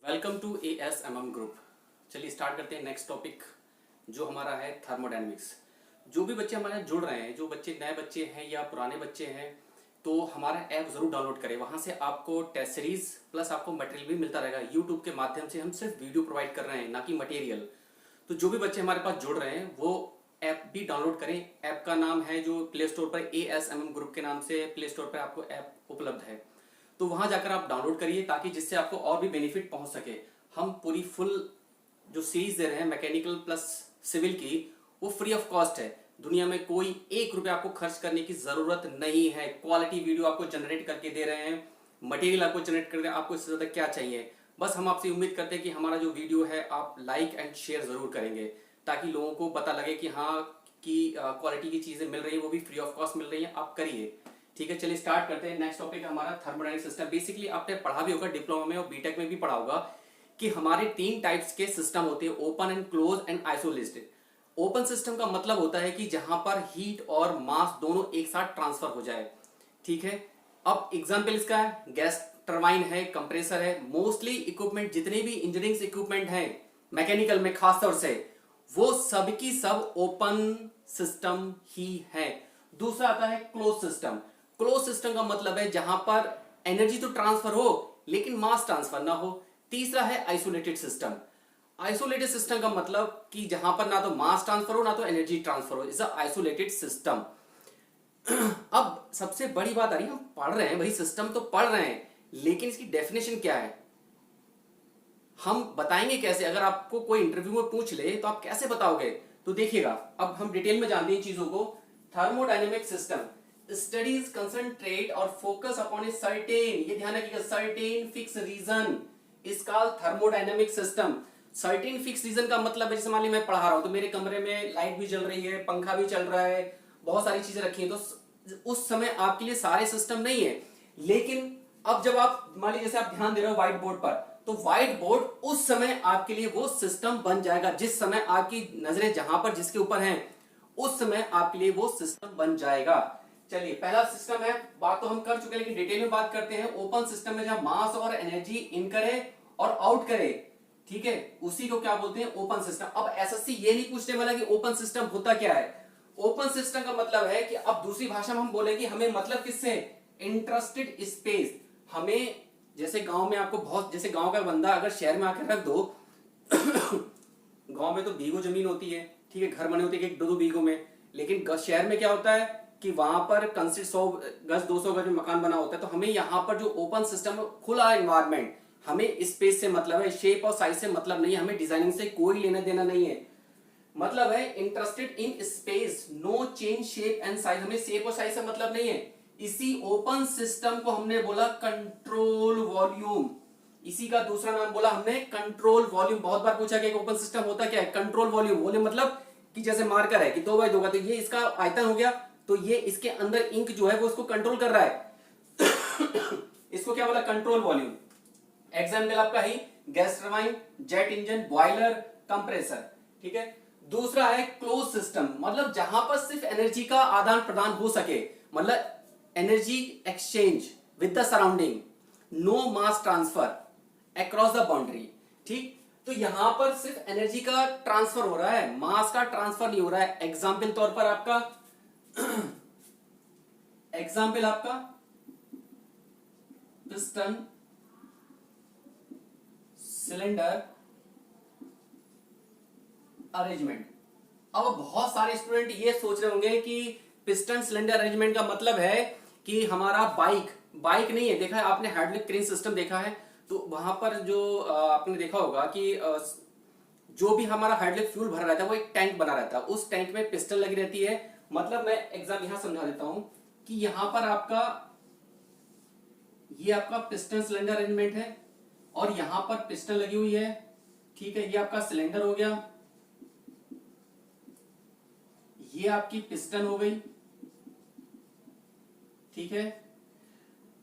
Welcome to ASMM group. चलिए start करते हैं नेक्स्ट टॉपिक जो हमारा है थर्मोडायनेमिक्स। जो भी बच्चे हमारे जुड़ रहे हैं, जो बच्चे नए बच्चे हैं या पुराने बच्चे हैं, तो हमारा ऐप ज़रूर डाउनलोड करें। वहाँ से आपको टेस्ट सीरीज प्लस आपको मटेरियल भी मिलता रहेगा। यूट्यूब के माध्यम से हम सिर्फ वीडियो प्रोवाइड कर रहे हैं, ना कि मटेरियल। तो जो भी बच्चे हमारे पास जुड़ रहे हैं वो ऐप भी डाउनलोड करें। ऐप का नाम है जो प्ले स्टोर पर ASMM ग्रुप के नाम से प्ले स्टोर पर आपको ऐप उपलब्ध है, तो वहां जाकर आप डाउनलोड करिए ताकि जिससे आपको और भी बेनिफिट पहुंच सके। हम पूरी फुल जो सीरीज दे रहे हैं मैकेनिकल प्लस सिविल की, वो फ्री ऑफ कॉस्ट है। दुनिया में कोई ₹1 आपको खर्च करने की जरूरत नहीं है। क्वालिटी वीडियो आपको जनरेट करके दे रहे हैं, मटेरियल आपको जनरेट करके, आपको इससे ज्यादा क्या चाहिए। बस हम आपसे उम्मीद करते हैं कि हमारा जो वीडियो है आप लाइक एंड शेयर जरूर करेंगे ताकि लोगों को पता लगे कि हाँ की क्वालिटी की चीजें मिल रही है, वो भी फ्री ऑफ कॉस्ट मिल रही है। आप करिए। ठीक है, चलिए स्टार्ट करते हैं। नेक्स्ट टॉपिक हमारा थर्मोडायनेमिक सिस्टम। बेसिकली आपने पढ़ा भी होगा डिप्लोमा में और बीटेक में भी पढ़ा होगा कि हमारे 3 टाइप्स के सिस्टम होते हैं, open and close and isolated. Open system का मतलब होता है कि जहां पर हीट और मास दोनों एक साथ ट्रांसफर हो जाए। ठीक है, अब एग्जाम्पल इसका है गैस टरबाइन है, कंप्रेसर है। मोस्टली इक्विपमेंट जितने भी इंजीनियरिंग इक्विपमेंट हैं मैकेनिकल में खासतौर से, वो सबकी सब ओपन सिस्टम ही है। दूसरा आता है क्लोज सिस्टम। क्लोज सिस्टम का मतलब है जहां पर एनर्जी तो ट्रांसफर हो लेकिन मास ट्रांसफर ना हो। तीसरा है आइसोलेटेड सिस्टम। आइसोलेटेड सिस्टम का मतलब कि जहां पर ना तो मास ट्रांसफर हो ना तो एनर्जी ट्रांसफर हो, इज अ आइसोलेटेड सिस्टम। अब सबसे बड़ी बात आ रही है, हम पढ़ रहे हैं भाई, सिस्टम तो पढ़ रहे हैं, लेकिन इसकी डेफिनेशन क्या है हम बताएंगे कैसे। अगर आपको कोई इंटरव्यू में पूछ ले तो आप कैसे बताओगे। तो देखिएगा, अब हम डिटेल में जानते हैं चीजों को। थर्मोडायनेमिक सिस्टम स्टडीज कंसंट्रेट और फोकस अपॉन ए सर्टेन, ये ध्यान रखिएगा, certain fix region is called thermodynamic system. Certain fix region का मतलब है, जैसे मान ली मैं पढ़ा रहा हूं तो मेरे कमरे में लाइट भी जल रही है, पंखा भी चल रहा है, बहुत सारी चीजें रखी हैं, तो उस समय आपके लिए सारे सिस्टम नहीं है। लेकिन अब जब आप मान लीजिए जैसे आप ध्यान दे रहे हो व्हाइट बोर्ड पर, तो व्हाइट बोर्ड उस समय आपके लिए वो सिस्टम बन जाएगा। जिस समय आपकी नजरें जहां पर जिसके ऊपर हैं, उस समय आपके लिए वो सिस्टम बन जाएगा। चलिए, पहला सिस्टम है, बात तो हम कर चुके हैं लेकिन डिटेल में बात करते हैं। ओपन सिस्टम में जहां मास और एनर्जी इन करे और आउट करे, ठीक है, उसी को क्या बोलते हैं, ओपन सिस्टम। अब एसएससी ये नहीं पूछने वाला कि ओपन सिस्टम होता क्या है। ओपन सिस्टम का मतलब है कि अब दूसरी भाषा में हम बोलेंगे, हमें मतलब किससे, इंटरेस्टेड स्पेस। हमें जैसे गांव में आपको बहुत, जैसे गांव का बंदा अगर शहर में आकर रख दो गांव में तो बीघों जमीन होती है, ठीक है, घर बने होते हैं 1-2 बीघों में, लेकिन शहर में क्या होता है कि वहां पर कंसिडर 100 गज 200 गज में मकान बना होता है। तो हमें यहाँ पर जो ओपन सिस्टम, खुला एनवायरमेंट, हमें स्पेस से मतलब है, शेप और साइज से मतलब नहीं, हमें डिजाइनिंग से कोई लेना देना नहीं है। मतलब है interested in space, no change shape and size, हमें शेप और साइज से मतलब नहीं है। इसी ओपन सिस्टम को हमने बोला कंट्रोल वॉल्यूम। इसी का दूसरा नाम बोला हमने कंट्रोल वॉल्यूम। बहुत बार पूछा कि ओपन सिस्टम होता क्या है, कंट्रोल वॉल्यूम। वॉल्यूम मतलब कि जैसे मार्कर है कि 2x2 का, तो ये इसका आयतन हो गया, तो ये इसके अंदर इंक जो है वो उसको कंट्रोल कर रहा है इसको क्या बोला, कंट्रोल वॉल्यूम। एग्जाम्पल आपका ही gas turbine, jet engine, boiler, compressor, ठीक है। दूसरा है क्लोज सिस्टम, मतलब जहां पर सिर्फ एनर्जी का आदान प्रदान हो सके, मतलब energy exchange with the surrounding, no mass transfer across the boundary. ठीक, तो यहां पर सिर्फ एनर्जी का ट्रांसफर हो रहा है, मास का ट्रांसफर नहीं हो रहा है। एग्जाम्पल तौर पर आपका एग्जाम्पल आपका पिस्टन, सिलेंडर अरेंजमेंट। अब बहुत सारे स्टूडेंट ये सोच रहे होंगे कि पिस्टन सिलेंडर अरेंजमेंट का मतलब है कि हमारा बाइक नहीं है। देखा है आपने हाइड्रोलिक क्रेन सिस्टम देखा है, तो वहां पर जो आपने देखा होगा कि जो भी हमारा हाइड्रोलिक फ्यूल भरा रहता है वो एक टैंक बना रहता है, उस टैंक में पिस्टन लगी रहती है। मतलब मैं एग्जाम यहां समझा देता हूं कि यहां पर आपका ये आपका पिस्टन सिलेंडर अरेंजमेंट है और यहां पर पिस्टन लगी हुई है, ठीक है। ये आपका सिलेंडर हो गया, ये आपकी पिस्टन हो गई, ठीक है।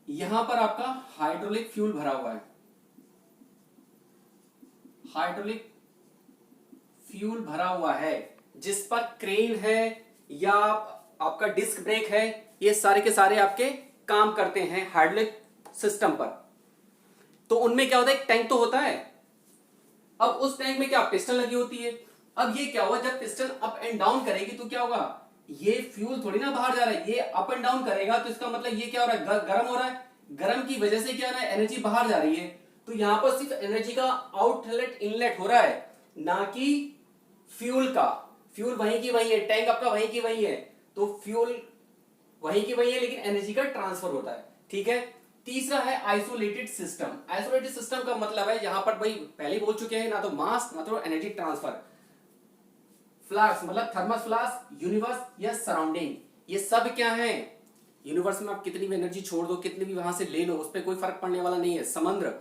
यहां पर आपका हाइड्रोलिक फ्यूल भरा हुआ है, हाइड्रोलिक फ्यूल भरा हुआ है, जिस पर क्रेन है या आपका डिस्क ब्रेक है, ये सारे के सारे आपके काम करते हैं हाइड्रोलिक सिस्टम पर। तो उनमें क्या होता है, एक टैंक तो होता है, अब उस टैंक में क्या पिस्टन लगी होती है। अब ये क्या हुआ, जब पिस्टन अप एंड डाउन करेगी तो क्या होगा, ये फ्यूल थोड़ी ना बाहर जा रहा है, ये अप एंड डाउन करेगा तो इसका मतलब ये क्या हो रहा है, गर्म हो रहा है, गर्म की वजह से क्या है, एनर्जी बाहर जा रही है। तो यहां पर सिर्फ एनर्जी का आउटलेट इनलेट हो रहा है, ना कि फ्यूल का। फ्यूल वहीं की वहीं है, टैंक आपका वहीं की वहीं है, तो फ्यूल वहीं की वहीं है, लेकिन एनर्जी का ट्रांसफर होता है। ठीक है। तीसरा है आइसोलेटेड सिस्टम। आइसोलेटेड सिस्टम का मतलब है, यहां पर भाई पहले बोल चुके हैं, ना तो मास ना तो एनर्जी ट्रांसफर। फ्लास्क मतलब थर्मस फ्लास्क, यूनिवर्स या सराउंडिंग, ये सब क्या है, यूनिवर्स में आप कितनी भी एनर्जी छोड़ दो, कितनी भी वहां से ले लो, उस पर कोई फर्क पड़ने वाला नहीं है। समुद्र,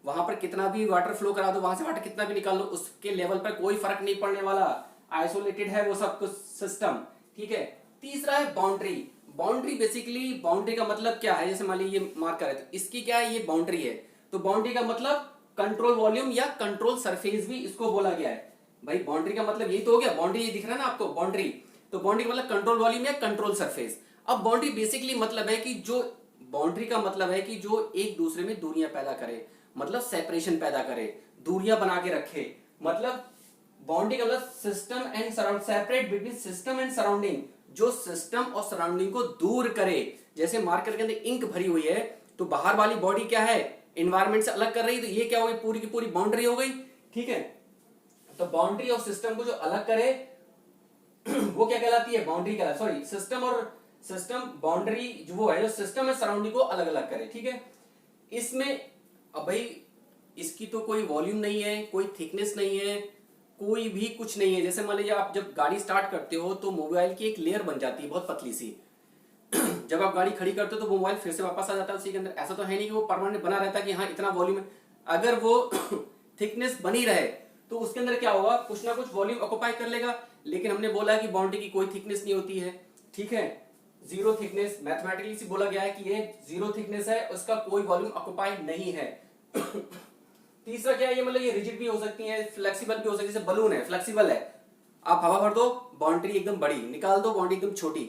वहां पर कितना भी वाटर फ्लो करा दो, वहां से वाटर कितना भी निकाल लो, उसके लेवल पर कोई फर्क नहीं पड़ने वाला। आइसोलेटेड है वो सब कुछ सिस्टम। ठीक है। तीसरा है बाउंड्री। बाउंड्री बेसिकली, बाउंड्री का मतलब क्या है, जैसे मान लीजिए ये मार्कर है, तो इसकी क्या है, ये बाउंड्री है। तो बाउंड्री का मतलब कंट्रोल वॉल्यूम या कंट्रोल सरफेस भी इसको बोला गया है। भाई बाउंड्री का मतलब यही तो हो गया, बाउंड्री ये दिख रहा है ना आपको, बाउंड्री। तो बाउंड्री का मतलब कंट्रोल वॉल्यूम या कंट्रोल सरफेस। अब बाउंड्री बेसिकली मतलब है कि जो, बाउंड्री का मतलब है कि जो एक दूसरे में दूरियां पैदा करे, मतलब सेपरेशन पैदा करे, दूरियां बना के रखे। मतलब बाउंड्री का मतलब system and surround, separate between system and surrounding, जो सिस्टम और सराउंडिंग को दूर करे। जैसे मार्कर के अंदर इंक भरी हुई है, तो बाहर वाली बॉडी क्या है, एनवायरमेंट से अलग कर रही है, तो ये क्या हो गई, पूरी की पूरी बाउंड्री हो गई। ठीक है। तो बाउंड्री और सिस्टम को जो अलग करे वो क्या कहलाती है, बाउंड्री कहलाती, सॉरी सिस्टम और सिस्टम, बाउंड्री जो वो है, जो सिस्टम है सराउंडिंग को अलग अलग करे। ठीक है। इसमें अब भाई इसकी तो कोई वॉल्यूम नहीं है, कोई थिकनेस नहीं है, कोई भी कुछ नहीं है। जैसे मान लीजिए आप जब गाड़ी स्टार्ट करते हो तो मोबाइल की एक लेयर बन जाती है बहुत पतली सी जब आप गाड़ी खड़ी करते हो तो वो मोबाइल फिर से वापस आ जाता है उसी के अंदर। ऐसा तो है नहीं कि वो परमानेंट बना रहता है कि हाँ इतना वॉल्यूम है। अगर वो थिकनेस बनी रहे तो उसके अंदर क्या होगा, कुछ ना कुछ वॉल्यूम ऑक्युपाई कर लेगा। लेकिन हमने बोला कि बाउंड्री की कोई थिकनेस नहीं होती है। ठीक है। जीरो थिकनेस, मैथमेटिकली से बोला गया है कि ये जीरो थिकनेस है, उसका कोई वॉल्यूम ऑक्युपाई नहीं है। तीसरा क्या है, ये मतलब ये रिजिड भी हो सकती है, फ्लेक्सिबल भी हो सकती है। जैसे बलून है, फ्लेक्सिबल है, आप हवा भर दो बाउंड्री एकदम बड़ी, निकाल दो बाउंड्री एकदम छोटी।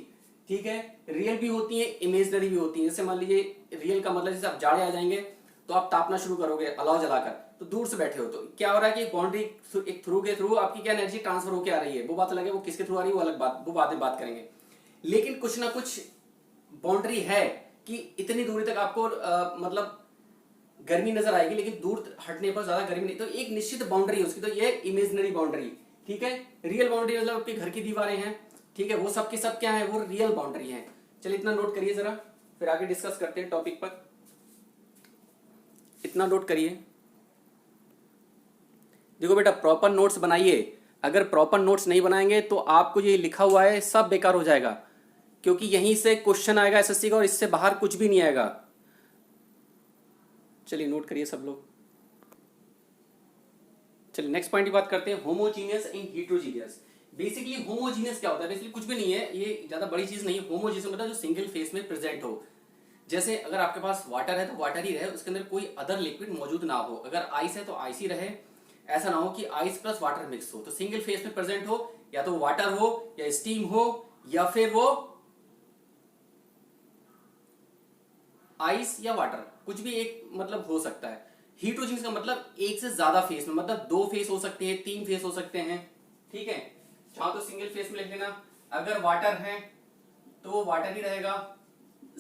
ठीक है। रियल भी होती है, इमेजनरी भी होती है। जैसे मान लीजिए रियल का मतलब जैसे आप जाड़े आ जाएंगे तो आप तापना शुरू करोगे अलाव जलाकर, तो दूर से बैठे हो तो क्या हो रहा है कि बाउंड्री एक थ्रू के थ्रू आपकी क्या एनर्जी ट्रांसफर होकर आ रही है, वो बात अलग है, वो किसके थ्रू आ रही है वो अलग बात, वो बातें बात करेंगे। लेकिन कुछ ना कुछ बाउंड्री है कि इतनी दूरी तक आपको मतलब गर्मी नजर आएगी, लेकिन दूर हटने पर ज्यादा गर्मी नहीं। तो एक निश्चित बाउंड्री है उसकी, तो ये इमेजिनरी बाउंड्री। ठीक है। रियल बाउंड्री मतलब आपके घर की दीवारें हैं, ठीक है, वो सब की सब क्या है, वो रियल बाउंड्री है। चलिए इतना नोट करिए जरा, फिर आगे डिस्कस करते हैं टॉपिक पर। इतना नोट करिए। देखो बेटा प्रॉपर नोट्स बनाइए, अगर प्रॉपर नोट्स नहीं बनाएंगे तो आपको ये लिखा हुआ है सब बेकार हो जाएगा, क्योंकि यहीं से क्वेश्चन आएगा एसएससी का और इससे बाहर कुछ भी नहीं आएगा। चलिए नोट करिए सब लोग। चलिए नेक्स्ट पॉइंट की बात करते हैं, homogeneous and heterogeneous. Basically homogeneous क्या होता है, बेसिकली कुछ भी नहीं है, ये ज्यादा बड़ी चीज नहीं है। होमोजीनियस मतलब जो सिंगल फेस में प्रेजेंट हो। जैसे अगर आपके पास वाटर है तो वाटर ही रहे, उसके अंदर कोई अदर लिक्विड मौजूद ना हो। अगर आइस है तो आइस ही रहे, ऐसा ना हो कि आइस प्लस वाटर मिक्स हो। तो सिंगल फेस में प्रेजेंट हो, या तो वाटर हो या स्टीम हो या फिर वो आइस या वाटर, कुछ भी एक मतलब हो सकता है। हेटेरोजीनियस का मतलब एक से ज्यादा फेस में, मतलब दो फेस हो सकते हैं, तीन फेस हो सकते हैं। ठीक है। चाहो तो सिंगल फेस में लिख लेना, अगर वाटर है तो वो वाटर ही रहेगा,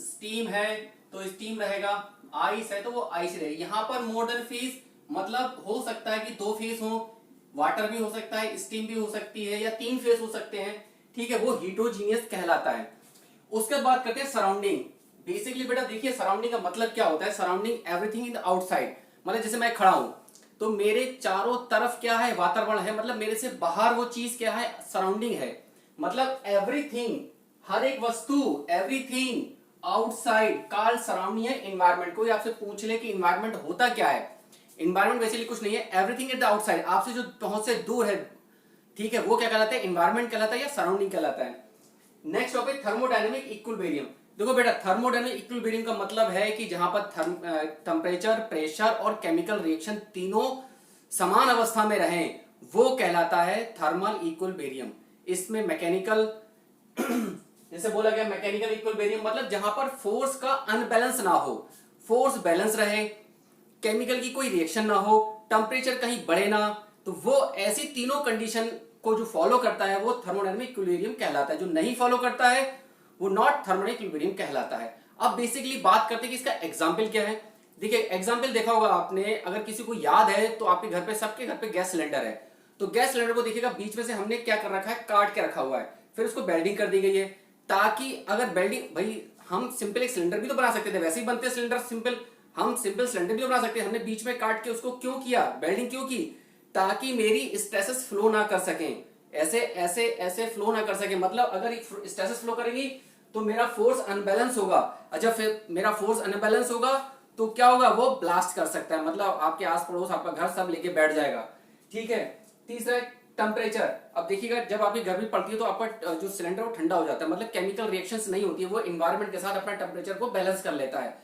स्टीम है तो स्टीम रहेगा, आइस है तो वो आइस रहेगी। यहां पर मोर देन फेस मतलब हो सकता है कि दो फेस हो, वाटर भी हो सकता है, स्टीम भी हो सकती है, या तीन फेस हो सकते हैं। ठीक है, वो हेटेरोजीनियस कहलाता है। उसके बाद बात करते हैं सराउंडिंग। बेसिकली बेटा देखिए सराउंडिंग का मतलब क्या होता है, surrounding everything in the outside. मतलब जैसे मैं खड़ा हूं तो मेरे चारों तरफ क्या है, वातावरण है, मतलब मेरे से बाहर वो चीज क्या है, सराउंडिंग है। मतलब एवरीथिंग, हर एक वस्तु, एवरीथिंग आउटसाइड कॉल्ड सराउंडिंग है एनवायरनमेंट। कोई आपसे पूछ ले कि एनवायरनमेंट होता क्या है, एनवायरनमेंट बेसिकली कुछ नहीं है, एवरीथिंग एट द आउटसाइड, आपसे जो पहुंच से दूर है, ठीक है, वो क्या कहलाता है, एनवायरनमेंट कहलाता है या सराउंडिंग कहलाता है। Next topic thermodynamic equilibrium. देखो बेटा थर्मोडायनेमिक इक्विलिब्रियम का मतलब है कि जहां पर टेम्परेचर, प्रेशर और केमिकल रिएक्शन तीनों समान अवस्था में रहें, वो कहलाता है थर्मल इक्विलिब्रियम। इसमें मैकेनिकल जैसे बोला गया मैकेनिकल इक्विलिब्रियम मतलब जहां पर फोर्स का अनबैलेंस ना हो, फोर्स बैलेंस रहे, केमिकल की कोई रिएक्शन ना हो, टेम्परेचर कहीं बढ़े ना, तो वो ऐसी तीनों कंडीशन को जो फॉलो करता है वो थर्मोडायनेमिक इक्विलिब्रियम कहलाता है, जो नहीं फॉलो करता है वो नॉट थर्मोडायनेमिक इक्विलिब्रियम कहलाता है। अब बेसिकली बात करते हैं कि इसका एग्जाम्पल क्या है। देखिए एग्जाम्पल देखा होगा आपने, अगर किसी को याद है तो आपके घर पे, सबके घर पे गैस सिलेंडर है, तो गैस सिलेंडर को देखिएगा बीच में से हमने क्या कर रखा है, काट के रखा हुआ है, फिर उसको बेल्डिंग कर दी गई है, ताकि अगर बेल्डिंग, भाई हम सिंपल एक सिलेंडर भी तो बना सकते थे, वैसे ही बनते सिलेंडर सिंपल, हम सिंपल सिलेंडर भी तो बना सकते हैं, हमने बीच में काट के उसको क्यों किया, बेल्डिंग क्यों की, ताकि मेरी स्ट्रेसेस फ्लो ना कर सकें, ऐसे ऐसे ऐसे फ्लो ना कर सके, मतलब अगर स्ट्रेसेस फ्लो करेंगी तो मेरा फोर्स अनबैलेंस होगा, अच्छा फिर मेरा फोर्स अनबैलेंस होगा तो क्या होगा, वो ब्लास्ट कर सकता है, मतलब आपके आस पड़ोस, आपका घर सब लेके बैठ जाएगा। ठीक है। तीसरा टेम्परेचर। अब देखिएगा जब आपकी गर्मी पड़ती है तो आपका जो सिलेंडर वो ठंडा हो जाता है, मतलब केमिकल रिएक्शंस नहीं होती है, वो एनवायरनमेंट के साथ अपना टेम्परेचर को बैलेंस कर लेता है।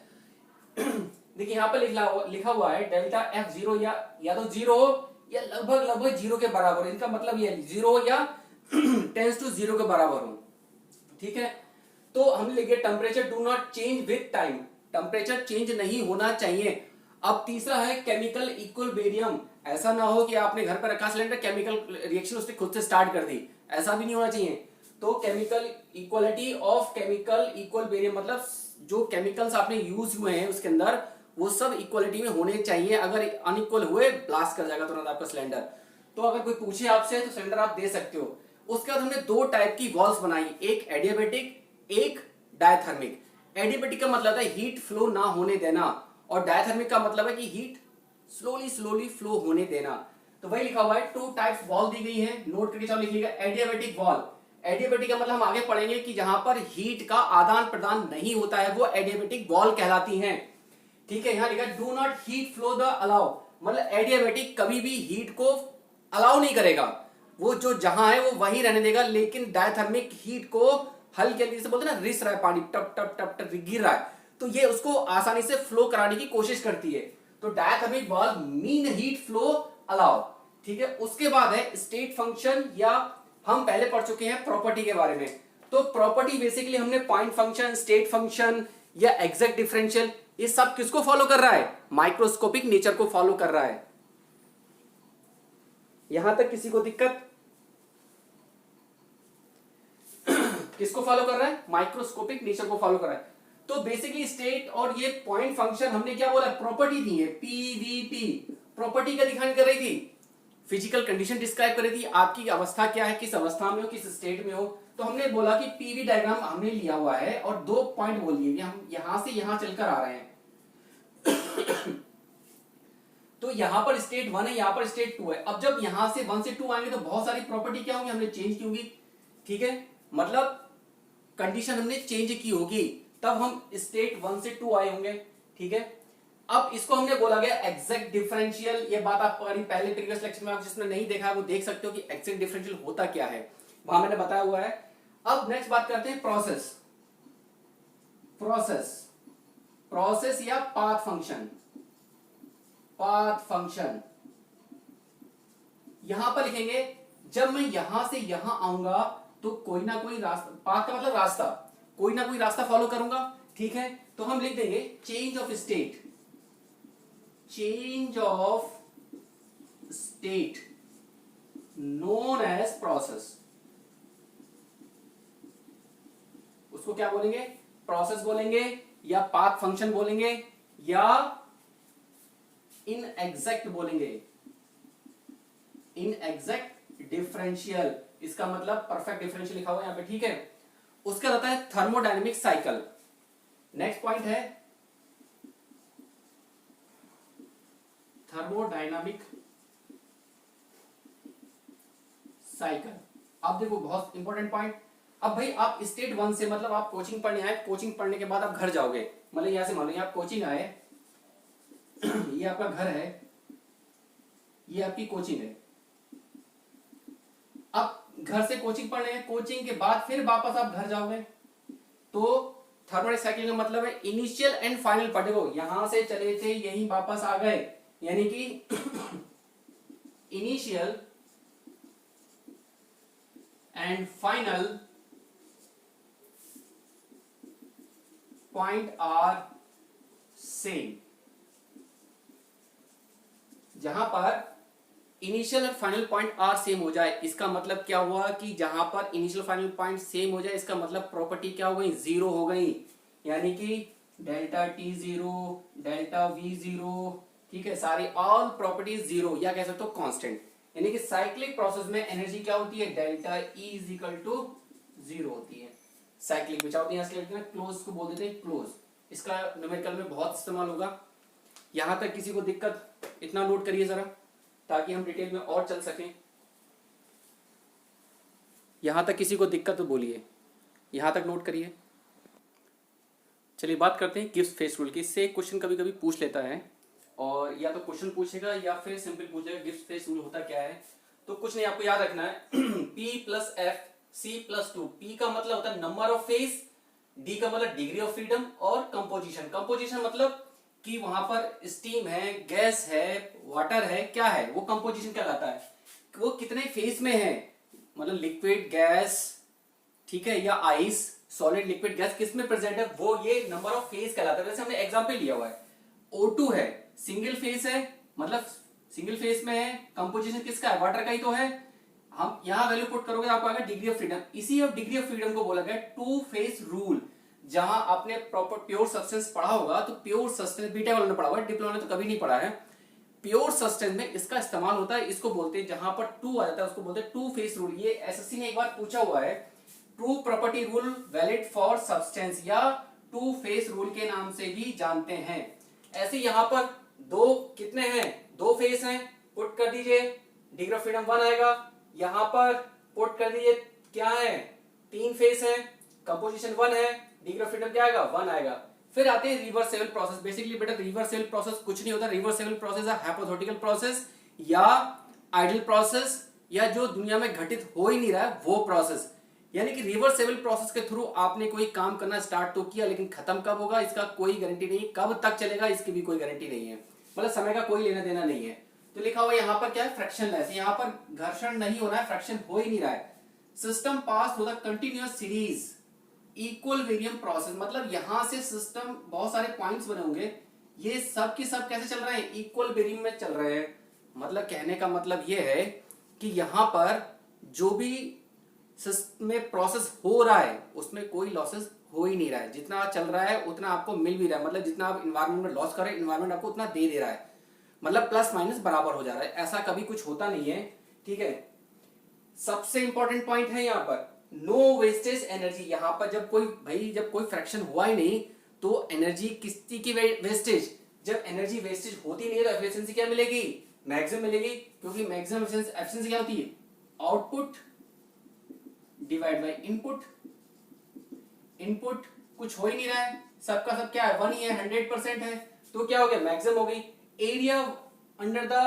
देखिए यहाँ पर लिखा हुआ है डेल्टा एफ जीरो, या तो जीरो या लगभग लगभग जीरो के बराबर, इनका मतलब ये जीरो या टेंस टू जीरो के बराबर हो। ठीक है। तो हम लिखे temperature do not change with time, temperature change नहीं होना चाहिए। अब तीसरा है केमिकल इक्विलिब्रियम, ऐसा ना हो कि आपने घर पर रखा सिलेंडर, केमिकल रिएक्शन उसने खुद से स्टार्ट कर दी, ऐसा भी नहीं होना चाहिए। तो chemical equality of chemical equilibrium, मतलब जो केमिकल्स आपने यूज हुए हैं उसके अंदर वो सब इक्वालिटी में होने चाहिए, अगर अनइक्वल हुए ब्लास्ट कर जाएगा तुरंत आपका सिलेंडर। तो अगर कोई पूछे आपसे तो सिलेंडर आप दे सकते हो। उसके बाद हमने दो टाइप की वॉल्व्स बनाई, एक एडियाबेटिक, एक डायथर्मिक। एडियाबेटिक का मतलब है हीट फ्लो ना होने देना, और डायथर्मिक का मतलब है कि हीट स्लोली स्लोली फ्लो होने देना। तो वही लिखा हुआ है, टू टाइप्स वॉल्व दी गई है, नोट करके चलो लिखिएगा। एडियाबेटिक वॉल्व, एडियाबेटिक का मतलब हम आगे पढ़ेंगे कि जहां पर हीट का आदान प्रदान नहीं होता है वो एडियाबेटिक वॉल्व कहलाती हैं। ठीक है। यहां लिखा do not heat flow the allow, मतलब एडियाबेटिक कभी भी हीट को अलाउ नहीं करेगा, वो जो जहां है वो वहीं रहने देगा, लेकिन डायथर्मिक हीट को हल्के हल्के से बोलते हैं ना, रिस रहा है पानी, टप टप टप टप गिर रहा है, तो ये उसको आसानी से फ्लो कराने की कोशिश करती है। तो diathermic valve mean heat flow allow. ठीक है। उसके बाद है स्टेट फंक्शन, या हम पहले पढ़ चुके हैं प्रॉपर्टी के बारे में। तो प्रॉपर्टी बेसिकली हमने पॉइंट फंक्शन, स्टेट फंक्शन या एग्जैक्ट डिफरेंशियल, ये सब किसको फॉलो कर रहा है, माइक्रोस्कोपिक नेचर को फॉलो कर रहा है। यहां तक किसी को दिक्कत? किसको फॉलो कर रहा है, माइक्रोस्कोपिक नेचर को फॉलो कर रहा है। तो बेसिकली स्टेट और ये पॉइंट फंक्शन हमने क्या बोला, प्रॉपर्टी दी है, पीवीपी, प्रॉपर्टी का दिखाने कर रही थी, फिजिकल कंडीशन डिस्क्राइब कर रही थी, आपकी अवस्था क्या है, किस अवस्था में हो, किस स्टेट में हो। तो हमने बोला कि पीवी डायग्राम हमने लिया हुआ है और दो पॉइंट बोल दिए, हम यहां से यहां चलकर आ रहे हैं। तो यहां पर स्टेट 1 है, यहां पर स्टेट 2 है। अब जब यहां से 1 से 2 आएंगे तो बहुत सारी प्रॉपर्टी क्या होंगी, हमने चेंज की होगी। ठीक है। मतलब कंडीशन हमने चेंज की होगी, तब हम स्टेट 1 से 2 आए होंगे। ठीक है। अब इसको हमने बोला गया एग्जैक्ट डिफरेंशियल, ये बात आप पहले प्रीवियस लेक्चर में, आप जिसने नहीं देखा है वो देख सकते हो कि एग्जैक्ट डिफरेंशियल होता क्या है, वहां मैंने बताया हुआ है। अब नेक्स्ट बात करते हैं प्रोसेस, प्रोसेस प्रोसेस या पाथ फंक्शन। पाथ फंक्शन यहां पर लिखेंगे, जब मैं यहां से यहां आऊंगा तो कोई ना कोई रास्ता, पाथ का मतलब रास्ता, कोई ना कोई रास्ता फॉलो करूंगा। ठीक है। तो हम लिख देंगे change of state, change of state known as process, उसको क्या बोलेंगे, प्रोसेस बोलेंगे, या पाथ फंक्शन बोलेंगे, या इनएग्जैक्ट बोलेंगे, इनएग्जैक्ट डिफरेंशियल, इसका मतलब परफेक्ट डिफरेंशियल लिखा हुआ है यहां पे। ठीक है। उसका रहता है थर्मोडायनेमिक साइकिल। नेक्स्ट पॉइंट है थर्मोडायनामिक साइकिल। अब देखो बहुत इंपॉर्टेंट पॉइंट। अब भाई आप स्टेट 1 से, मतलब आप कोचिंग पढ़ने आए, कोचिंग पढ़ने के बाद आप घर जाओगे, मतलब यहां से मान लो आप कोचिंग आए, ये आपका घर है, ये आपकी कोचिंग है। अब घर से कोचिंग पढ़ने हैं, कोचिंग के बाद फिर वापस आप घर जाओगे, तो थर्मोडायनामिक साइकिल का मतलब है इनिशियल एंड फाइनल पार्ट। देखो यहां से चले थे, यहीं वापस आ गए, यानी कि initial and final point are same. जहां पर इनिशियल और फाइनल पॉइंट आर सेम हो जाए, इसका मतलब क्या हुआ कि जहां पर इनिशियल फाइनल पॉइंट सेम हो जाए, इसका मतलब प्रॉपर्टी क्या हो गई, जीरो हो गई। यानी कि delta T zero, delta we zero, ठीक है, सारी ऑल प्रॉपर्टीज जीरो, या कह सकते हो कांस्टेंट। यानी कि साइक्लिक प्रोसेस में एनर्जी क्या होती है, delta E is equal to zero होती है। साइक्लिक में क्या होती है, क्लोज को बोल देते हैं क्लोज। इसका न्यूमेरिकल में बहुत इस्तेमाल होगा। यहां तक किसी को दिक्कत, इतना नोट करिए जरा, ताकि हम डिटेल में और चल सकें। यहां तक किसी को दिक्कत तो बोलिए, यहां तक नोट करिए। चलिए बात करते हैं गिब्स फेस रूल की। इससे क्वेश्चन कभी कभी पूछ लेता है, और या तो क्वेश्चन पूछेगा या फिर सिंपल पूछेगा गिब्स फेस रूल होता क्या है। तो कुछ नहीं, आपको याद रखना है P plus F C plus two. P का मतलब होता है नंबर ऑफ फेस, D का मतलब डिग्री ऑफ फ्रीडम, और कंपोजिशन। कंपोजिशन मतलब कि वहां पर स्टीम है, गैस है, वाटर है, क्या है, वो कंपोजिशन कहलाता है। वो कितने फेस में है, मतलब लिक्विड, गैस, ठीक है, या आइस, सॉलिड, लिक्विड, गैस किस में प्रेजेंट है, वो ये नंबर ऑफ फेस कहलाता है। जैसे हमने एग्जांपल लिया हुआ है, O2 है, सिंगल फेस है, मतलब सिंगल फेस में है, कंपोजिशन किसका है, वाटर का ही तो है। हम यहां वैल्यू पुट करोगे आपको आएगा डिग्री ऑफ फ्रीडम। इसी ऑफ डिग्री ऑफ फ्रीडम को बोला गया टू फेस रूल। जहां आपने प्रॉपर प्योर सब्सटेंस पढ़ा होगा, तो प्योर सब्सटेंस बीटा वालों ने पढ़ा होगा, डिप्लोमा ने तो कभी नहीं पढ़ा है। प्योर सब्सटेंस में इसका इस्तेमाल होता है, इसको बोलते हैं, जहां पर टू आ जाता है उसको बोलते हैं टू फेस रूल। ये एसएससी ने एक बार पूछा हुआ है, true property rule valid for substance, या टू फेस रूल के नाम से भी जानते हैं। ऐसे यहां पर दो कितने हैं, दो फेस हैं, पुट कर दीजिए, डिग्री ऑफ फ्रीडम 1 आएगा। यहां पर पुट कर दीजिए, क्या है, तीन फेस है, कंपोजिशन 1 है, डिग्री ऑफ फ्रीडम क्या आएगा, 1 आएगा। फिर आते हैं रिवर्सेबल प्रोसेस। बेसिकली बेटा रिवर्सेबल प्रोसेस कुछ नहीं होता। रिवर्सेबल प्रोसेस है हाइपोथेटिकल प्रोसेस या आइडियल प्रोसेस, या जो दुनिया में घटित हो ही नहीं रहा है वो प्रोसेस। यानी कि रिवर्सेबल प्रोसेस के थ्रू आपने कोई काम करना स्टार्ट तो किया, लेकिन खत्म कब होगा इसका कोई गारंटी नहीं, कब तक चलेगा इसकी भी कोई गारंटी नहीं है, मतलब समय का कोई लेना देना नहीं है। तो लिखा हुआ यहाँ पर क्या है, फ्रैक्शनलेस। यहाँ पर घर्षण नहीं हो रहा है, फ्रैक्शन हो ही नहीं रहा है। System pass through the continuous series equal वेरियम process, मतलब यहां से सिस्टम बहुत सारे पॉइंट्स बने होंगे, ये सब की सब कैसे चल रहे हैं, इक्वल वेरियम में चल रहे हैं। मतलब कहने का मतलब ये है कि यहां पर जो भी सिस्टम में प्रोसेस हो रहा है उसमें कोई लॉसेस हो ही नहीं रहा है। जितना चल रहा है उतना आपको मिल भी रहा है, मतलब जितना आप इन्वायरमेंट में लॉस कर रहे हैं इन्वायरमेंट आपको उतना दे रहा है, मतलब प्लस माइनस बराबर हो जा रहा है। ऐसा कभी कुछ होता नहीं है, ठीक है। सबसे इंपॉर्टेंट पॉइंट है यहाँ पर नो वेस्टेज एनर्जी। यहाँ पर जब कोई फ्रैक्शन हुआ ही नहीं तो एनर्जी किसकी की वेस्टेज, जब एनर्जी वेस्टेज होती नहीं है तो एफिशिएंसी क्या मिलेगी, मैक्सिमम मिलेगी। क्योंकि मैक्सिमम एफिशिएंसी क्या होती है, output divide by input. Input कुछ हो ही नहीं रहा है, सबका सब क्या है, 1 ही है, 100% है, तो क्या हो गया, मैक्सिमम हो गई। Area under the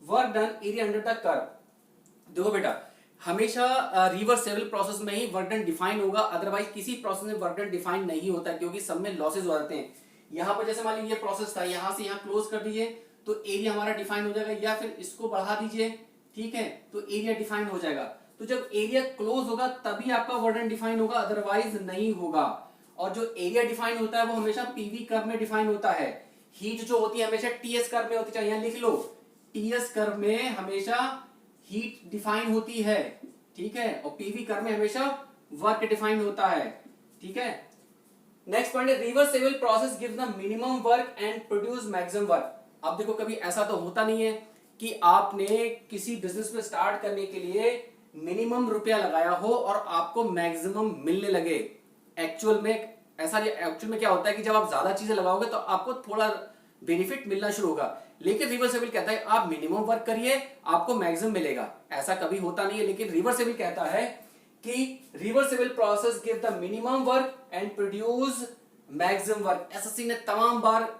work done, area under the curve. देखो बेटा हमेशा रिवर्सेबल प्रोसेस में ही वर्क डन डिफाइन होगा, अदरवाइज किसी प्रोसेस में वर्क डन डिफाइन नहीं होता, क्योंकि सब में लॉसेज हो जाते हैं। यहां पर जैसे मान लीजिए ये प्रोसेस था, यहां से यहां क्लोज कर दीजिए तो एरिया हमारा डिफाइन हो जाएगा, या फिर इसको बढ़ा दीजिए, ठीक है, तो एरिया डिफाइन हो जाएगा। तो जब एरिया क्लोज होगा तभी आपका वर्क डन डिफाइन होगा, अदरवाइज नहीं होगा। और जो एरिया डिफाइन होता है वो हमेशा पीवी कर्व में डिफाइन होता है। हीट जो होती है हमेशा टीएस कर्व में होती है, यहां लिख लो, टीएस कर्व में हमेशा हीट डिफाइन होती है, ठीक है, और पीवी कर्व में हमेशा वर्क डिफाइन होता है, ठीक है। नेक्स्ट पॉइंट है reversible process gives the minimum work and produce maximum work. अब देखो कभी ऐसा तो होता नहीं है कि आपने किसी बिजनेस में स्टार्ट करने के लिए मिनिमम रुपया लगाया हो और आपको मैक्सिमम मिलने लगे। एक्चुअल में ऐसा नहीं, एक्चुअल में क्या होता है कि जब आप ज्यादा चीजें लगाओगे तो आपको थोड़ा बेनिफिट मिलना शुरू होगा, लेकिन रिवर्सेबल कहता है आप मिनिमम वर्क करिए आपको मैक्सिमम मिलेगा। ऐसा कभी होता नहीं है, लेकिन रिवर्सेबल कहता है कि reversible process give the minimum work and produce maximum work. SSC ने तमाम बार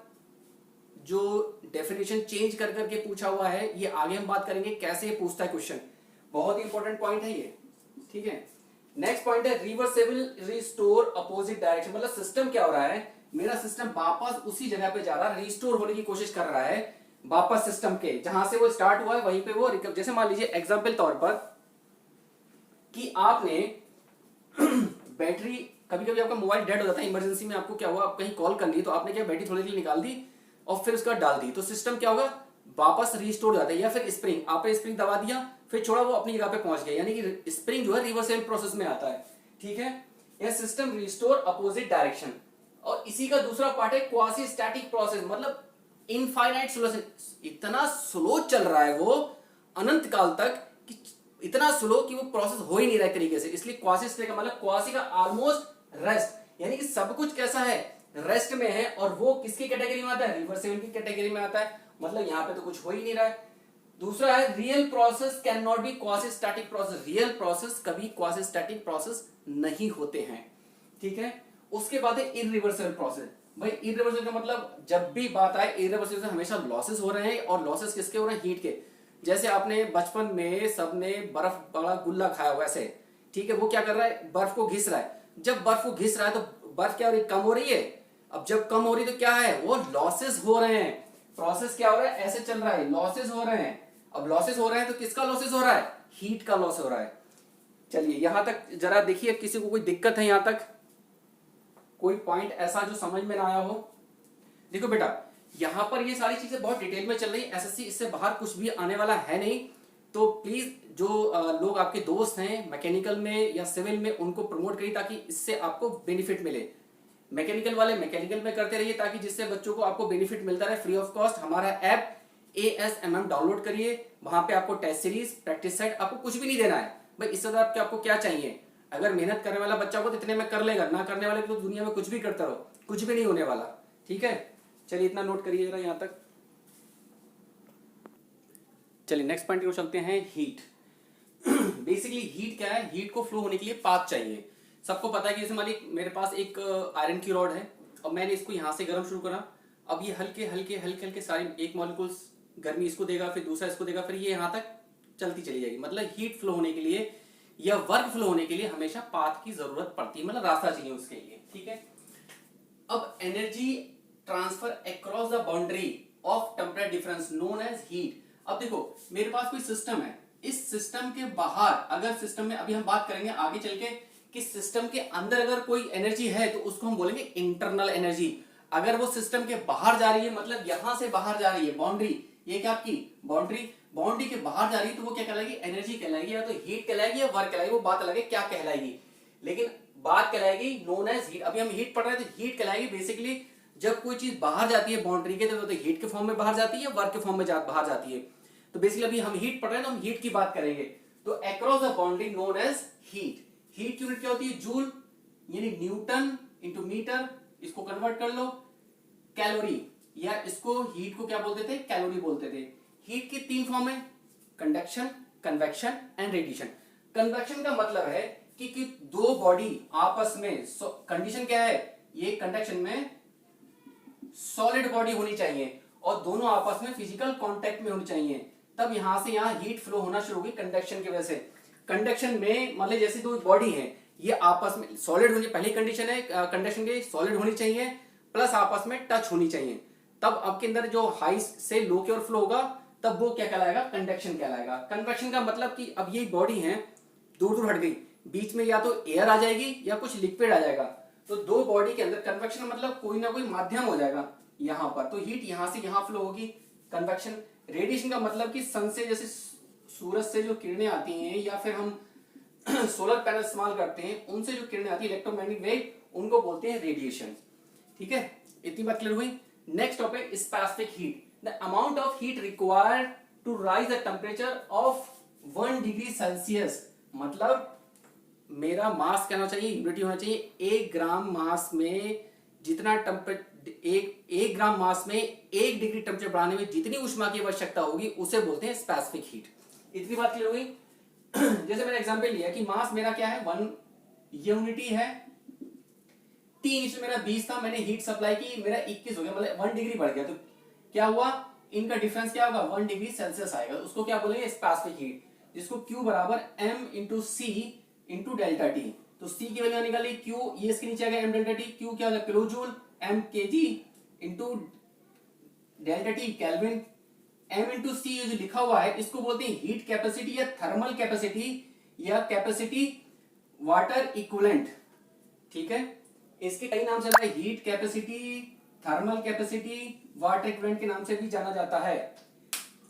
जो डेफिनेशन चेंज कर करके पूछा हुआ है, ये आगे हम बात करेंगे कैसे पूछता है क्वेश्चन, बहुत इंपॉर्टेंट पॉइंट है ये, ठीक है। नेक्स्ट पॉइंट है रिवर्सेबल रिस्टोर अपोजिट डायरेक्शन। मतलब सिस्टम क्या हो रहा है, मेरा सिस्टम वापस उसी जगह पे जा रहा है, रिस्टोर होने की कोशिश कर रहा है वापस सिस्टम के जहां से वो स्टार्ट हुआ है वहीं पे वो रिकवर। जैसे मान लीजिए एग्जांपल तौर पर कि आपने बैटरी, कभी कभी आपका मोबाइल डेड हो जाता है, इमरजेंसी में आपको क्या हुआ, आप कहीं कॉल कर ली तो आपने क्या बैटरी थोड़ी देर निकाल दी और फिर उसका डाल दी, तो सिस्टम क्या होगा वापस रिस्टोर हो जाता है। या फिर स्प्रिंग, आपने स्प्रिंग दबा दिया फिर छोड़ा, वो अपनी जगह पे पहुंच गया, यानी कि स्प्रिंग जो है रिवर्सेबल प्रोसेस में आता है। ठीक है, यह सिस्टम रिस्टोर अपोजिट डायरेक्शन। और इसी का दूसरा पार्ट है क्वासी स्टैटिक प्रोसेस, मतलब इनफाइनाइट स्लो, इतना स्लो चल रहा है वो अनंत काल तक, कि इतना स्लो कि वो प्रोसेस हो ही नहीं रहा है तरीके से, इसलिए क्वासी स्टेट का मतलब क्वासी का ऑलमोस्ट रेस्ट, यानी कि सब कुछ कैसा है, रेस्ट में है। और वो किसकी कैटेगरी में आता है, रिवर्सेबल की कैटेगरी में आता है, मतलब यहां पे तो कुछ हो ही नहीं रहा है। दूसरा है real process can not be quasi static process, real process कभी क्वासी स्टैटिक प्रोसेस नहीं होते हैं। ठीक है, उसके बाद है इरिवर्सिबल प्रोसेस। भाई इरिवर्सिबल का मतलब जब भी बात आए इरिवर्सिबल से हमेशा लॉसेस हो रहे हैं, और लॉसेस किसके हो रहे हैं, हीट के। जैसे आपने बचपन में सबने बर्फ वाला गुल्ला खाया हुआ ऐसे, ठीक है, वो क्या कर रहा है, बर्फ को घिस रहा है। जब बर्फ को घिस रहा है तो बर्फ क्या हो रही है, कम हो रही है। अब जब कम हो रही है तो क्या है, वो लॉसेस हो रहे हैं, प्रोसेस क्या हो रहा है, ऐसे चल रहा है, लॉसेस हो रहे हैं। अब लॉसेस हो रहे हैं तो किसका लॉसेस हो रहा है, हीट का लॉस हो रहा है। चलिए यहां तक जरा देखिए, किसी को कोई दिक्कत है यहां तक, कोई पॉइंट ऐसा जो समझ में ना आया हो। देखो बेटा, यहां पर ये सारी चीजें बहुत डिटेल में चल रही है, एसएससी इससे बाहर कुछ भी आने वाला है नहीं। तो प्लीज जो लोग आपके दोस्त हैं मैकेनिकल में या सिविल में, उनको प्रमोट करिए ताकि इससे आपको बेनिफिट मिले। मैकेनिकल वाले मैकेनिकल में करते रहिए, ताकि जिससे बच्चों को आपको बेनिफिट मिलता रहे फ्री ऑफ कॉस्ट। हमारा ऐप ASMM डाउनलोड करिए, वहां पे आपको टेस्ट सीरीज, प्रैक्टिस सेट, आपको कुछ भी नहीं देना है भाई, इससे ज्यादा आपको क्या चाहिए। अगर मेहनत करने वाला बच्चा को तो इतने में कर लेगा, ना करने वाले को तो दुनिया में कुछ भी करता रहो, कुछ भी नहीं होने वाला। ठीक है, चलिए इतना नोट करिए जरा यहां तक। चलिए नेक्स्ट पॉइंट की ओर चलते हैं, हीट। बेसिकली हीट क्या है, हीट को फ्लो होने के लिए पाथ चाहिए। सबको पता है कि जैसे मान ली मेरे पास एक आयरन की रॉड है, और मैंने इसको यहां से गर्म शुरू करा। अब ये हल्के हल्के हल्के हल्के सारे एक मॉलिक्यूल्स गर्मी इसको देगा, फिर दूसरा इसको देगा, फिर ये यहां तक चलती चली जाएगी। मतलब हीट फ्लो होने के लिए या वर्क फ्लो होने के लिए हमेशा पाथ की जरूरत पड़ती है, मतलब रास्ता चाहिए उसके लिए। ठीक है, अब energy transfer across the boundary of temperature difference known as heat. अब देखो मेरे पास कोई सिस्टम है, इस सिस्टम के बाहर अगर सिस्टम में, अभी हम बात करेंगे आगे चल के कि सिस्टम के अंदर अगर कोई एनर्जी है तो उसको हम बोलेंगे इंटरनल एनर्जी। अगर वो सिस्टम के बाहर जा रही है, मतलब यहां से बाहर जा रही है, बाउंड्री, ये क्या आपकी बाउंड्री, बाउंड्री के बाहर जा रही है, तो वो क्या कहलाएगी, एनर्जी कहलाएगी, या तो हीट कहलाएगी या वर्क कहलाएगी, वो बात अलग है क्या कहलाएगी, लेकिन बात कहलाएगी नोन एज हीट। अभी हम हीट पढ़ रहे हैं तो हीट कहलाएगी बेसिकली जब कोई चीज बाहर जाती है बाउंड्री के, तो हीट के फॉर्म में बाहर जाती है, वर्क के फॉर्म में बाहर जाती है। तो बेसिकली अभी हम हीट पढ़ रहे हैं तो हम हीट की बात करेंगे। तो across the boundary known as heat. Heat की यूनिट क्या होती है, जूल, यानी न्यूटन इंटू मीटर, इसको कन्वर्ट कर लो। कैलोरी, या इसको हीट को क्या बोलते थे, कैलोरी बोलते थे। हीट की 3 फॉर्म है, conduction, convection and radiation. Convection का मतलब है कि दो बॉडी आपस में, कंडीशन क्या है, ये कंडक्शन में सॉलिड बॉडी होनी चाहिए और दोनों आपस में फिजिकल कांटेक्ट में होनी चाहिए, तब यहां से यहां हीट फ्लो होना शुरू होगी कंडक्शन की वजह से। कंडक्शन में मतलब जैसे दो बॉडी है, ये आपस में सॉलिड होनी, पहली कंडीशन है कंडक्शन की, सॉलिड होनी चाहिए प्लस आपस में टच होनी चाहिए, तब आपके अंदर जो हाई से लो की ओर फ्लो होगा, तब वो क्या कहलाएगा, कंडक्शन कहलाएगा। कन्वेक्शन का मतलब कि अब ये बॉडी है दूर दूर हट गई, बीच में या तो एयर आ जाएगी या कुछ लिक्विड आ जाएगा, तो दो बॉडी के अंदर कन्वेक्शन मतलब कोई ना कोई माध्यम हो जाएगा यहां पर, तो हीट यहां से यहां फ्लो होगी, कन्वेक्शन। रेडिएशन का मतलब कि सन से, जैसे सूरज से जो किरणें आती हैं या फिर हम सोलर पैनल इस्तेमाल करते हैं, उनसे जो किरणें आती है इलेक्ट्रोमैग्नेटिक वेव, उनको बोलते हैं रेडिएशन। ठीक है, इतनी बात क्लियर हुई। Next topic specific heat, the amount of heat required to raise the temperature of 1 degree Celsius. मतलब मेरा मास क्या होना चाहिए, यूनिटी होना चाहिए, 1 ग्राम मास में जितना एक ग्राम मास में 1 डिग्री टेम्परेचर बढ़ाने में जितनी ऊष्मा की आवश्यकता होगी उसे बोलते हैं स्पेसिफिक हीट। इतनी बात क्लियर हुई। जैसे मैंने एग्जांपल लिया कि मास मेरा क्या है 1 यूनिटी है, 3 इसमें मेरा 20 था, मैंने हीट सप्लाई की, मेरा 21 हो गया, मतलब 1 डिग्री बढ़ गया, तो क्या हुआ, इनका डिफरेंस क्या होगा, 1 डिग्री सेल्सियस आएगा, उसको क्या बोलेंगे स्पेसिफिक हीट, जिसको Q बराबर m इंटू सी इंटू डेल्टा टी। तो C की वैल्यू निकाली, Q ये इसके नीचे आ गया m डेल्टा टी, Q क्या होगा kilojoule, m kg into delta T kelvin. m into C ये जो लिखा हुआ है इसको बोलते हैं हीट कैपेसिटी या थर्मल कैपेसिटी या कैपेसिटी वाटर इक्विवेलेंट। ठीक है, इसके कई नाम चलता है, heat capacity, thermal capacity, water equivalent के नाम से भी जाना जाता है।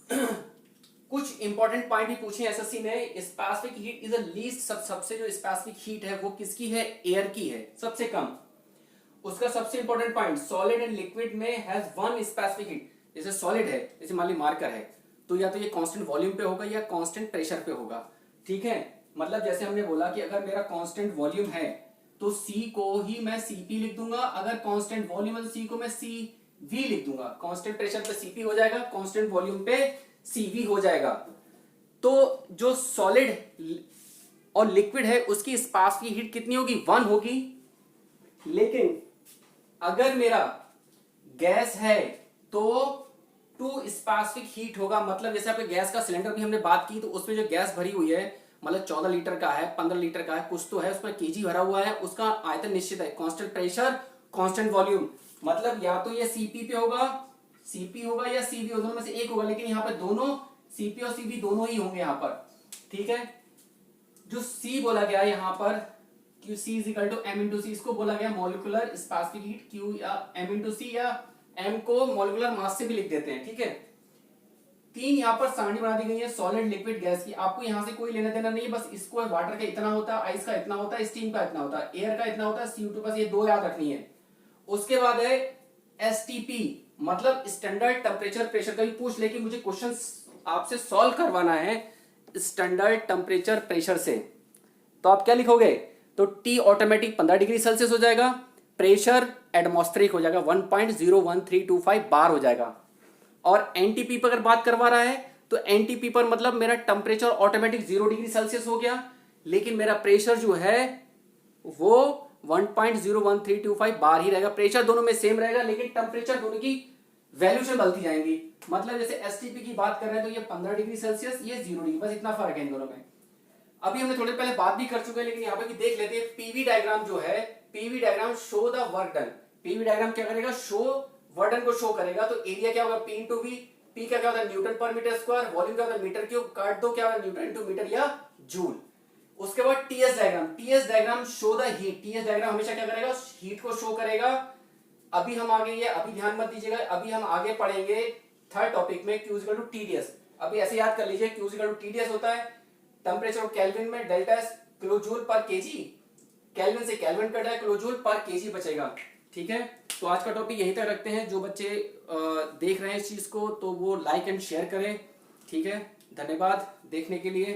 कुछ इंपॉर्टेंट पॉइंट भी पूछे एसएससी ने। Specific heat is the least, सबसे जो स्पेसिफिक हीट है वो किसकी है? एयर की है, सबसे कम। उसका सबसे important point, solid and liquid में हैज वन स्पेसिफिक हीट। जैसे सॉलिड है, जैसे मान ली मार्कर है, तो या तो ये कांस्टेंट वॉल्यूम पे होगा या कांस्टेंट प्रेशर पे होगा, ठीक है। मतलब जैसे हमने बोला कि अगर मेरा कांस्टेंट वॉल्यूम है तो सी को ही मैं सीपी लिख दूंगा, अगर कांस्टेंट वॉल्यूम है तो सी को मैं सीवी लिख दूंगा। कांस्टेंट प्रेशर पे सीपी हो जाएगा, कांस्टेंट वॉल्यूम पे सीवी हो जाएगा। तो जो सॉलिड और लिक्विड है उसकी स्पेसिफिक हीट कितनी होगी? 1 होगी। लेकिन अगर मेरा गैस है तो 2 स्पेसिफिक हीट होगा। मतलब जैसे आपके गैस का सिलेंडर भी हमने बात की, तो उसमें जो गैस भरी हुई है, मतलब 14 लीटर का है, 15 लीटर का है, कुछ तो है, उसमें केजी भरा हुआ है, उसका आयतन निश्चित है, कांस्टेंट प्रेशर, कांस्टेंट वॉल्यूम। मतलब या तो ये सीपी पे होगा, सीपी होगा या सीवी, दोनों में से एक होगा। लेकिन यहाँ पे दोनों सीपी और सीवी दोनों ही होंगे यहाँ पर, ठीक है। जो सी बोला गया यहाँ पर, Q C is equal to M into C, इसको बोला गया मॉलिक्यूलर स्पेसिफिक हीट, क्यू या एम इंटू सी, या एम को मॉलिक्यूलर मास से भी लिख देते हैं, ठीक है। 3 यहाँ पर सारणी बना दी गई है सॉलिड लिक्विड गैस की। आपको यहाँ से कोई लेना देना नहीं है, बस इसको वाटर का इतना होता है, आइस का इतना होता है, स्टीम का इतना होता है, एयर का इतना होता है, CO2, बस ये 2 याद रखनी है। उसके बाद है STP, मतलब स्टैंडर्ड टेम्परेचर प्रेशर। कभी पूछ ले कि मुझे क्वेश्चन आपसे सॉल्व करवाना है स्टैंडर्ड टेम्परेचर प्रेशर से, तो आप क्या लिखोगे? तो T ऑटोमेटिक 15 डिग्री सेल्सियस हो जाएगा, प्रेशर एटमॉस्फेरिक हो जाएगा 1.01325 बार हो जाएगा। और एनटीपी पर अगर बात करवा रहा है तो एनटीपी पर मतलब मेरा टेम्परेचर ऑटोमेटिक 0 डिग्री सेल्सियस हो गया, लेकिन मेरा प्रेशर जो है वो 1.01325 बार ही रहेगा। प्रेशर दोनों में सेम रहेगा, लेकिन टेम्परेचर दोनों की वैल्यू से बदलती जाएंगी। मतलब जैसे एसटीपी की बात कर रहे हैं तो ये 15 डिग्री सेल्सियस, ये 0 डिग्री, बस इतना फर्क है इन दोनों में। अभी हमने थोड़ी पहले बात भी कर चुके हैं, लेकिन यहाँ पे भी देख लेते हैं। पीवी डायग्राम जो है, PV diagram show the work done. PV diagram क्या करेगा? शो वर्क डन को शो करेगा। तो एरिया क्या होगा? P into we. पी का क्या होता है? न्यूटन पर मीटर स्क्वायर। वॉल्यूम क्या होता है? Metre cube. काट दो, क्या होगा? न्यूटन इंटू मीटर या जूल। उसके बाद TS diagram. TS diagram show the heat. TS diagram हमेशा क्या करेगा? हीट को शो करेगा। अभी हम आगे, ये अभी ध्यान मत दीजिएगा, अभी हम आगे पढ़ेंगे थर्ड टॉपिक में Q इक्वल टू TDS। अभी ऐसे याद कर लीजिए, Q इक्वल टू TDS होता है टेम्परेचर ऑफ केल्विन में, डेल्टा एस किलो जूल पर केजी। केल्विन से केल्विन कट है, किलो जूल पर केजी बचेगा, ठीक है। तो आज का टॉपिक यहीं तक रखते हैं। जो बच्चे देख रहे हैं इस चीज को तो वो लाइक एंड शेयर करें, ठीक है। धन्यवाद देखने के लिए।